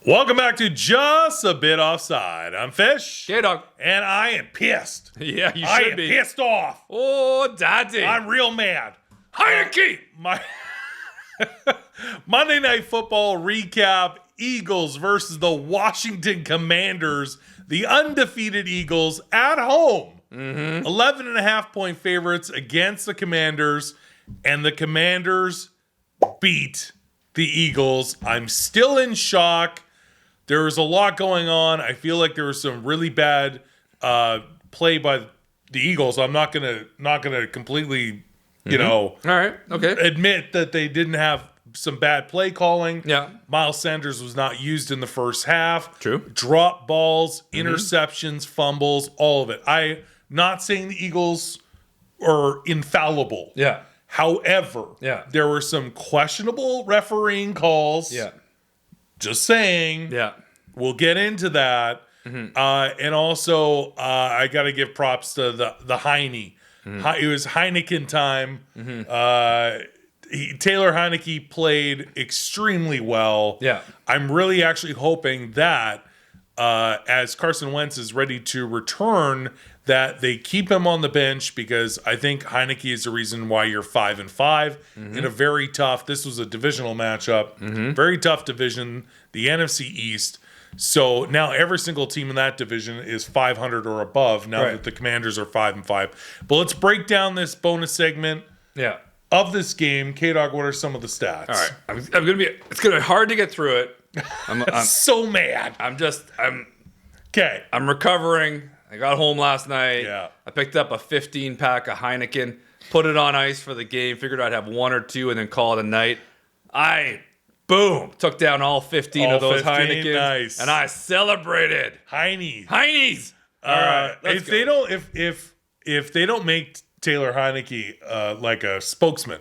Welcome back to Just a Bit Offside. I'm Fish. K-Dog. And I am pissed. Yeah, you I should am be. pissed off. Oh, daddy. I'm real mad. Heinicke. My Monday Night Football recap. Eagles versus the Washington Commanders. The undefeated Eagles at home. 11.5-point favorites against the Commanders. And the Commanders beat the Eagles. I'm still in shock. There was a lot going on. I feel like there was some really bad play by the Eagles. I'm not gonna completely, All right. Okay. admit that they didn't have some bad play calling. Yeah. Miles Sanders was not used in the first half. True. Drop balls, interceptions, fumbles, all of it. I'm not saying the Eagles are infallible. Yeah. However, Yeah. there were some questionable refereeing calls. Yeah. Just saying. Yeah. We'll get into that. And also, I got to give props to the Heine. It was Heinicke time. Taylor Heinicke played extremely well. Yeah. I'm really actually hoping that as Carson Wentz is ready to return, that they keep him on the bench, because I think Heinicke is the reason why you're 5-5 in a very tough. This was a divisional matchup, very tough division, the NFC East. So now every single team in that division is 500 or above. Now that the Commanders are 5-5. But let's break down this bonus segment. Yeah. Of this game. K-Dog, what are some of the stats? All right. It's gonna be hard to get through it. I'm so mad. I'm Okay. recovering. I got home last night. Yeah. I picked up a 15-pack of Heineken, put it on ice for the game, figured I'd have one or two and then call it a night. Boom, took down all 15 of those Heinekens. Nice. And I celebrated. Heine's. All right. If they don't make Taylor Heinicke like a spokesman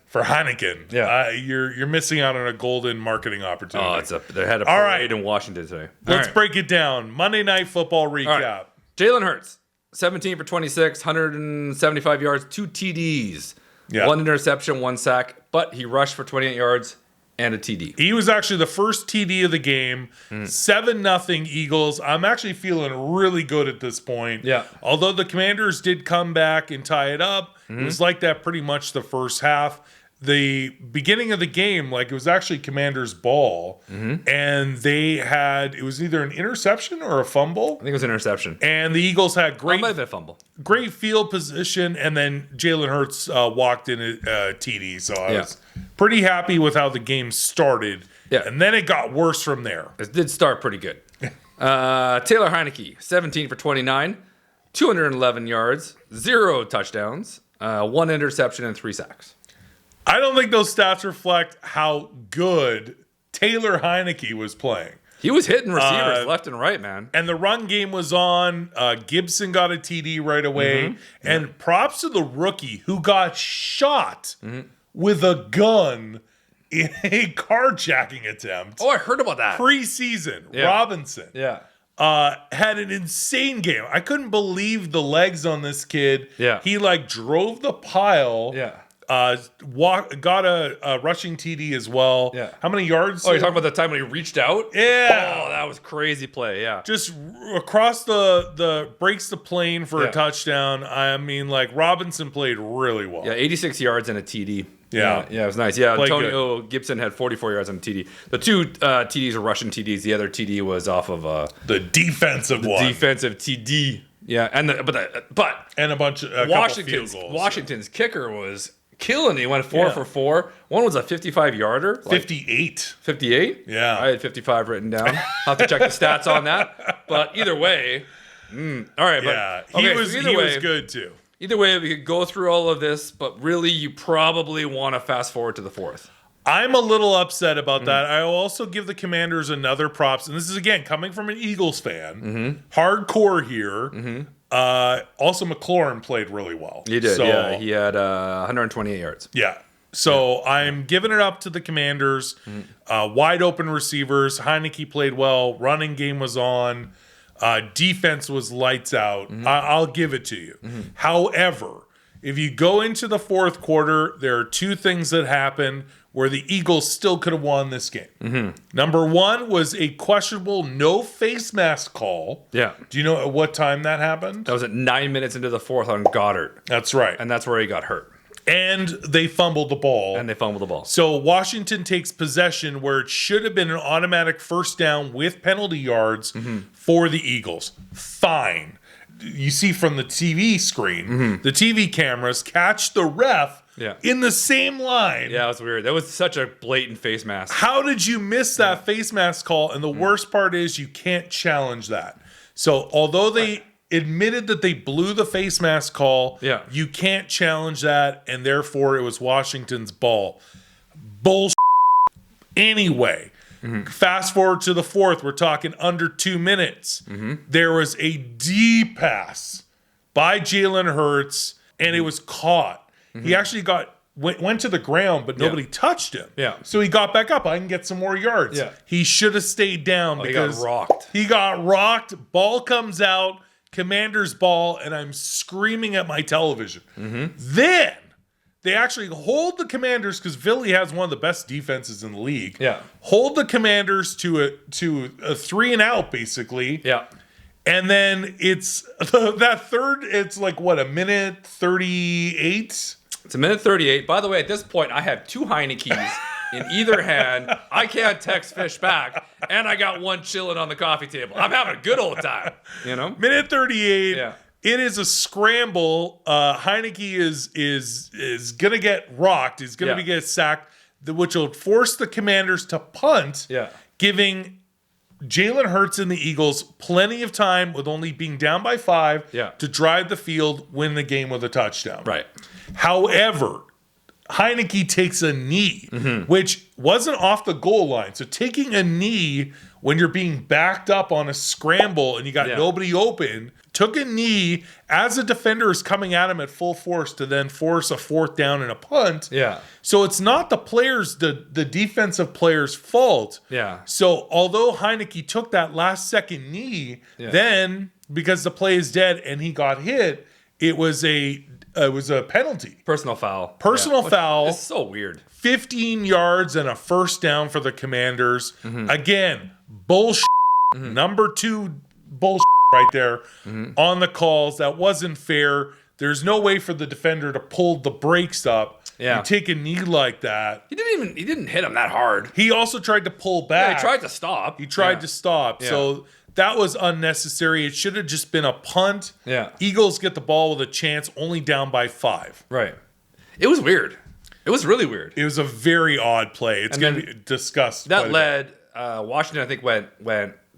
for Heineken, you're missing out on a golden marketing opportunity. They had a parade in Washington today. Let's break it down. Monday Night Football recap. Jalen Hurts, 17 for 26, 175 yards, 2 TDs, 1 interception, 1 sack, but he rushed for 28 yards and a TD. He was actually the first TD of the game. 7-0 Eagles. I'm actually feeling really good at this point. Yeah. Although the Commanders did come back and tie it up, it was like that pretty much the first half. The beginning of the game, it was actually Commanders' ball, and it was either an interception or a fumble. I think it was an interception. And the Eagles had Might have been a fumble. great field position, and then Jalen Hurts walked in a TD. So I was pretty happy with how the game started. Yeah. And then it got worse from there. It did start pretty good. Taylor Heinicke, 17 for 29, 211 yards, 0 touchdowns, 1 interception, and 3 sacks. I don't think those stats reflect how good Taylor Heinicke was playing. He was hitting receivers left and right, man. And the run game was on. Gibson got a TD right away. And props to the rookie who got shot with a gun in a carjacking attempt. Oh, I heard about that. Preseason. Robinson. Yeah. Had an insane game. I couldn't believe the legs on this kid. Yeah. He drove the pile. Yeah. Got a rushing TD as well. Yeah. How many yards? Oh, you're talking about the time when he reached out? Yeah. Oh, that was crazy play. Yeah. Just across the breaks the plane for a touchdown. I mean, Robinson played really well. Yeah, 86 yards and a TD. Yeah. Yeah, it was nice. Yeah, Played Antonio Gibson had 44 yards on a TD. The 2 TDs are Russian TDs. The other TD was off of the defensive one. Defensive TD. Yeah, and a bunch of Washington's kicker was killing it. He went 4 for 4. One was a 55-yarder. 58. 58? Yeah. I had 55 written down. I'll have to check the stats on that. But either way, all right. Yeah, but, he was good too. Either way, we could go through all of this, but really, you probably want to fast forward to the 4th. I'm a little upset about that. I will also give the Commanders another props, and this is again coming from an Eagles fan, hardcore here. Also, McLaurin played really well. He did. Yeah, he had 128 yards. Yeah. So I'm giving it up to the Commanders. Wide open receivers. Heinicke played well. Running game was on. Defense was lights out. I'll give it to you. However, if you go into the fourth quarter, there are two things that happen where the Eagles still could have won this game. Number one was a questionable no face mask call. Yeah. Do you know at what time that happened? That was at 9 minutes into the fourth on Goddard. That's right. And that's where he got hurt. And they fumbled the ball. So Washington takes possession where it should have been an automatic first down with penalty yards for the Eagles. Fine. You see from the TV screen, the TV cameras catch the ref in the same line. Yeah, it was weird. That was such a blatant face mask. How did you miss that face mask call? And the worst part is you can't challenge that. So although they admitted that they blew the face mask call, you can't challenge that, and therefore it was Washington's ball. Bullshit. Anyway, fast forward to the fourth, we're talking under 2 minutes. There was a deep pass by Jalen Hurts, and it was caught. He actually went to the ground, but nobody touched him. So he got back up. I can get some more yards. He should have stayed down because he got rocked. He got rocked. Ball comes out. Commander's ball, and I'm screaming at my television. Then they actually hold the Commanders, because Philly has one of the best defenses in the league. Hold the Commanders to a 3-and-out, basically. And then it's that third, it's like what, a minute 38? It's a minute 38. By the way, at this point, I have 2 Heineckes in either hand. I can't text Fish back, and I got one chilling on the coffee table. I'm having a good old time, you know? Minute 38. It is a scramble. Heinicke is gonna get rocked. He's gonna get sacked, which will force the Commanders to punt, giving Jalen Hurts and the Eagles plenty of time, with only being down by 5, to drive the field, win the game with a touchdown. However, Heinicke takes a knee, which wasn't off the goal line. So taking a knee when you're being backed up on a scramble and you got nobody open, took a knee as a defender is coming at him at full force to then force a fourth down and a punt. So it's not the players, the defensive players' fault. So although Heinicke took that last second knee, then because the play is dead and he got hit, it was a penalty. Personal foul. Personal foul. It's so weird. 15 yards and a first down for the Commanders. Again, bullshit. Number 2 bullshit right there on the calls. That wasn't fair. There's no way for the defender to pull the brakes up. You take a knee like that. He didn't hit him that hard. He also tried to pull back. He tried to stop. He tried to stop. So that was unnecessary. It should have just been a punt. Eagles get the ball with a chance, only down by 5. It was weird. It was really weird. It was a very odd play. It's going to be discussed. That led Washington, I think, went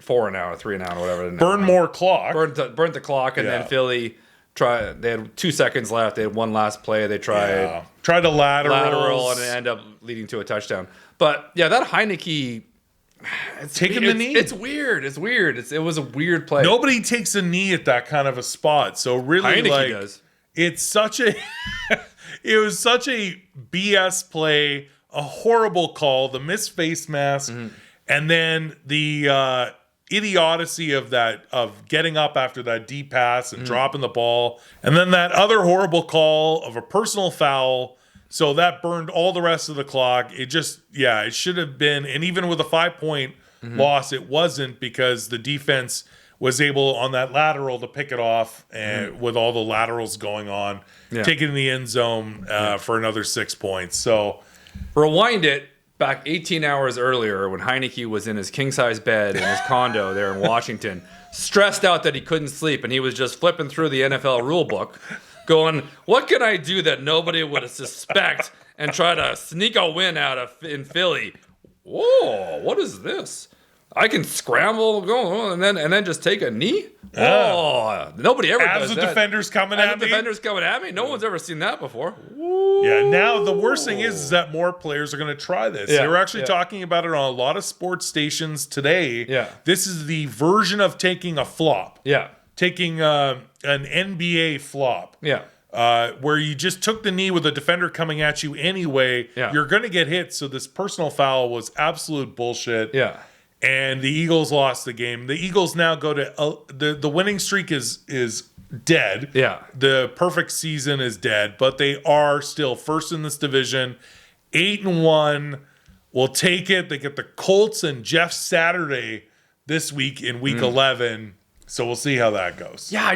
4-and-out or 3-and-out or whatever. Burn more clock. Burnt the clock, and then Philly tried. They had 2 seconds left. They had one last play. They tried a lateral, and it ended up leading to a touchdown. But that Heinicke. Taking the knee? It's weird. It was a weird play. Nobody takes a knee at that kind of a spot. So really, Heinicke does. It's such a it was such a BS play, a horrible call, the missed face mask, and then the idiocy of getting up after that deep pass and dropping the ball, and then that other horrible call of a personal foul. So that burned all the rest of the clock. It just, it should have been. And even with a 5-point loss, it wasn't, because the defense was able on that lateral to pick it off, and with all the laterals going on, take it in the end zone for another 6 points. So rewind it back 18 hours earlier when Heinicke was in his king-size bed in his condo there in Washington, stressed out that he couldn't sleep, and he was just flipping through the NFL rule book, going, what can I do that nobody would suspect and try to sneak a win out of in Philly? Whoa, what is this? I can scramble, go, and then just take a knee? Oh, nobody ever does that. As the defender's coming at me? No one's ever seen that before. Now the worst thing is that more players are going to try this. They were actually talking about it on a lot of sports stations today. This is the version of taking a flop. Taking an NBA flop. Where you just took the knee with a defender coming at you anyway. You're going to get hit. So this personal foul was absolute bullshit. And the Eagles lost the game. The Eagles now go to the winning streak is dead. The perfect season is dead, but they are still first in this division. 8-1. We'll take it. They get the Colts and Jeff Saturday this week in week 11. So we'll see how that goes. Yeah, I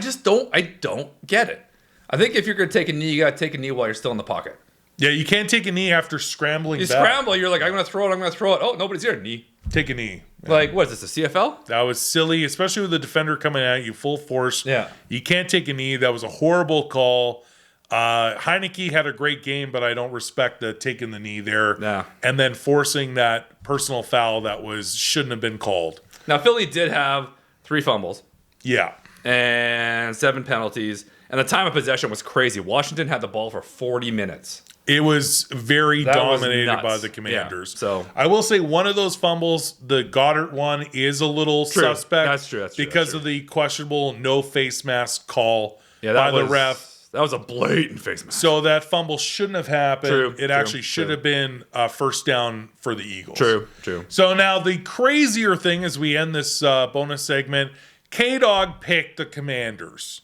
don't get it. I think if you're going to take a knee, you got to take a knee while you're still in the pocket. Yeah, you can't take a knee after scrambling You back. scramble, you're like, I'm going to throw it. Oh, nobody's here. Knee. Take a knee. Yeah. Like, what is this, the CFL? That was silly, especially with the defender coming at you full force. Yeah. You can't take a knee. That was a horrible call. Heinicke had a great game, but I don't respect the taking the knee there. Yeah. And then forcing that personal foul that shouldn't have been called. Now, Philly did have 3 fumbles. Yeah. And 7 penalties. And the time of possession was crazy. Washington had the ball for 40 minutes. It was very That was dominated nuts. by the Commanders. Yeah, so I will say one of those fumbles, the Goddard one, is a little suspect. That's true. Because of the questionable no face mask call by the ref. That was a blatant face mask. So that fumble shouldn't have happened. It actually should true. have been a first down for the Eagles. True. So now the crazier thing as we end this bonus segment, K-Dog picked the Commanders.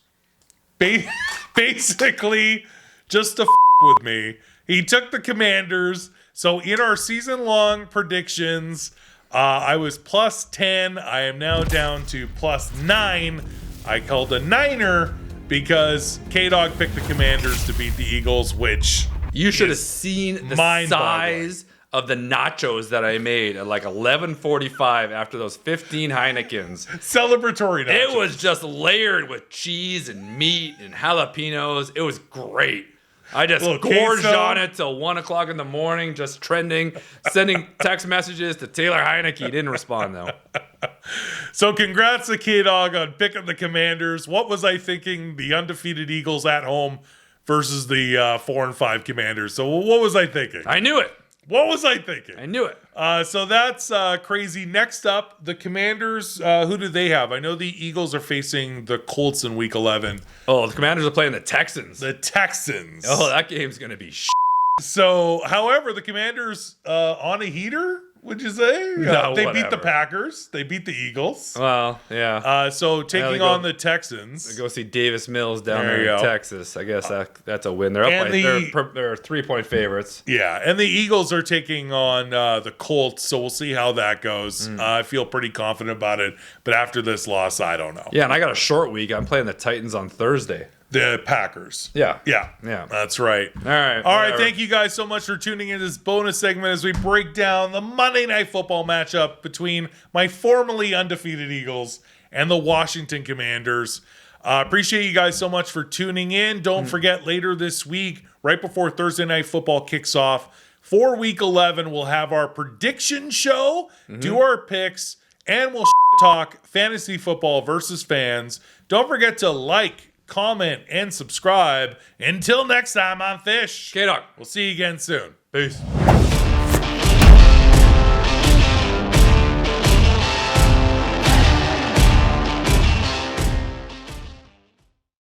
Basically, just to with me, he took the Commanders. So in our season-long predictions, I was plus 10. I am now down to plus 9. I called a Niner because K-Dog picked the Commanders to beat the Eagles, which you should have seen the size of the nachos that I made at like 11:45 after those 15 Heinekens. Celebratory nachos. It was just layered with cheese and meat and jalapenos. It was great. I just gorged on it till 1 o'clock in the morning, just trending, sending text messages to Taylor Heinicke. He didn't respond, though. So congrats to K-Dog on picking the Commanders. What was I thinking? The undefeated Eagles at home versus the 4-5 Commanders. So what was I thinking? I knew it. What was I thinking? I knew it. So that's crazy. Next up, the Commanders. Who do they have? I know the Eagles are facing the Colts in Week 11. Oh, the Commanders are playing the Texans. The Texans. Oh, that game's going to be So, however, the Commanders on a heater, would you say? No, they whatever. beat the Packers. They beat the Eagles. Well, yeah. So taking on the Texans. Go see Davis Mills down There you there in go. Texas. I guess that's a win. They're up And by they're 3-point favorites. Yeah, and the Eagles are taking on the Colts, so we'll see how that goes. I feel pretty confident about it, but after this loss, I don't know. Yeah, and I got a short week. I'm playing the Titans on Thursday. The Packers. Yeah. Yeah. That's right. All right. All right. Thank you guys so much for tuning in to this bonus segment as we break down the Monday Night Football matchup between my formerly undefeated Eagles and the Washington Commanders. Appreciate you guys so much for tuning in. Don't forget, later this week, right before Thursday Night Football kicks off, for Week 11, we'll have our prediction show, do our picks, and we'll talk fantasy football versus fans. Don't forget to like, comment, and subscribe. Until next time, I'm Fish. K-Dog. We'll see you again soon. Peace.